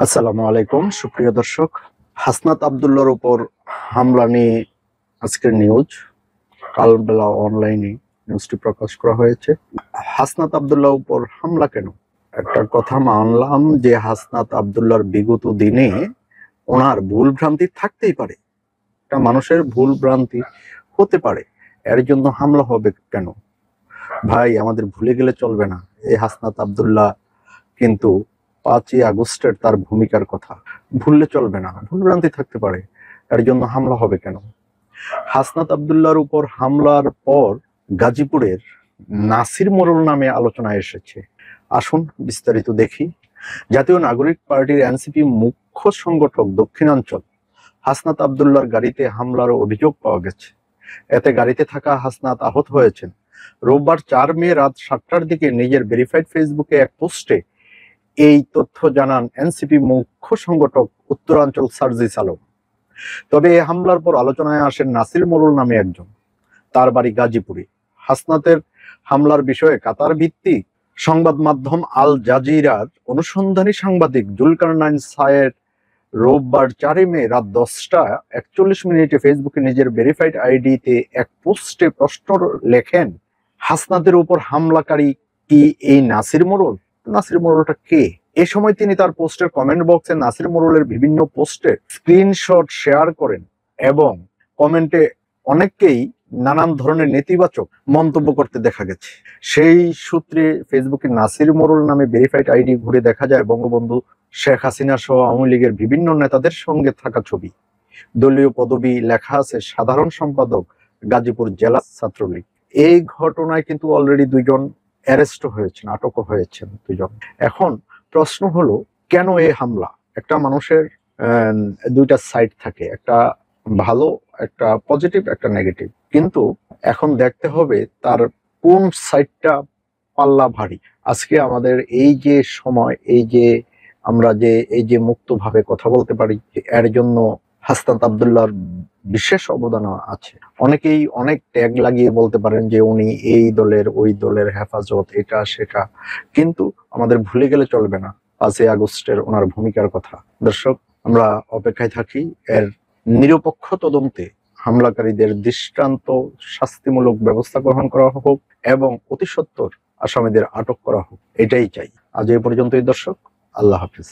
আসসালামু আলাইকুম সুপ্রিয় দর্শক। হাসনাত আব্দুল্লাহর উপর হামলা নিয়ে আজকের নিউজ কালবেলা অনলাইনে নিউজটি প্রকাশ করা হয়েছে। হাসনাত আব্দুল্লাহর উপর হামলা কেন? একটা কথা মানলাম যে হাসনাত আব্দুল্লাহর বিগত দিনে ওনার ভুল ভ্রান্তি থাকতেই পারে, একটা মানুষের ভুল ভ্রান্তি হতে পারে, এর জন্য হামলা হবে কেন? ভাই, আমাদের ভুলে গেলে চলবে না। এই হাসনাত আব্দুল্লাহ কিন্তু 5ই আগস্টের তার ভূমিকার কথা ভুললে চলবে না। ভুলভ্রান্তি থাকতে পারে, এর জন্য হামলা হবে কেন? হাসনাত আব্দুল্লাহর উপর হামলার পর গাজীপুরের নাসির মোড়ল নামে আলোচনা এসেছে। আসুন বিস্তারিত দেখি। জাতীয় নাগরিক পার্টির এনসিপি মুখ্য সংগঠক দক্ষিণাঞ্চল হাসনাত আব্দুল্লাহর গাড়িতে হামলার অভিযোগ পাওয়া গেছে। এতে গাড়িতে থাকা হাসনাত আহত হয়েছেন। রোববার 4 মে রাত 7টার দিকে নিজের ভেরিফাইড ফেসবুকে এক পোস্টে এই তথ্য জানান এনসিপি মুখ্য সংগঠক উত্তরাঞ্চল সার্জিস আলম। তবে এই হামলার পর আলোচনায় আসেন নাসির মোড়ল নামে একজন, তার বাড়ি গাজীপুরে। হাসনাতের হামলার বিষয়ে কাতার ভিত্তিক সংবাদ মাধ্যম আল জাজিরার অনুসন্ধানী সাংবাদিক জুলকারনাইন সায়ের রোববার 4 মে রাত 10টা 41 ফেসবুকে নিজের ভেরিফাইড আইডিতে এক পোস্টে প্রশ্ন লেখেন, হাসনাতের উপর হামলাকারী কি এই নাসির মোড়ল? নাসির মোড়লটা কে? এ সময় তিনি তার পোস্টের কমেন্ট বক্সে নাসির মোড়লের বিভিন্ন পোস্টের স্ক্রিনশট শেয়ার করেন এবং কমেন্টে অনেককেই নানান ধরনের নেতিবাচক মন্তব্য করতে দেখা গেছে। সেই সূত্রে ফেসবুকে নাসির মোড়ল নামে ভেরিফাইড আইডি ঘুরে দেখা যায় বঙ্গবন্ধু শেখ হাসিনা সহ আওয়ামী লীগের বিভিন্ন নেতাদের সঙ্গে থাকা ছবি। দলীয় পদবি লেখা আছে সাধারণ সম্পাদক, গাজীপুর জেলা ছাত্রলীগ। এই ঘটনায় কিন্তু অলরেডি 2জন অ্যারেস্ট হয়েছেন, আটকও হয়েছেন 2জন। এখন প্রশ্ন হলো, কেন এই হামলা? একটা মানুষের দুইটা সাইড থাকে, একটা ভালো, একটা পজিটিভ, একটা নেগেটিভ। কিন্তু এখন দেখতে হবে তার কোন সাইডটা পাল্লা ভারী। আজকে আমাদের এই যে সময়, আমরা এই যে মুক্তভাবে কথা বলতে পারি, এর জন্য হাসনাত আব্দুল্লাহর বিশেষ অবদান আছে। অনেকেই অনেক ট্যাগ লাগিয়ে বলতে পারেন যে উনি এই দলের, ওই দলের হেফাজত, এটা সেটা, কিন্তু আমাদের ভুলে গেলে চলবে না 5ই আগস্টের ওনার ভূমিকার কথা। দর্শক, আমরা অপেক্ষায় থাকি এর নিরপেক্ষ তদন্তে হামলাকারীদের দৃষ্টান্ত শাস্তিমূলক ব্যবস্থা গ্রহণ করা হোক এবং অতি সত্বর আসামিদের আটক করা হোক, এটাই চাই। আজ এই পর্যন্তই দর্শক, আল্লাহ হাফিজ।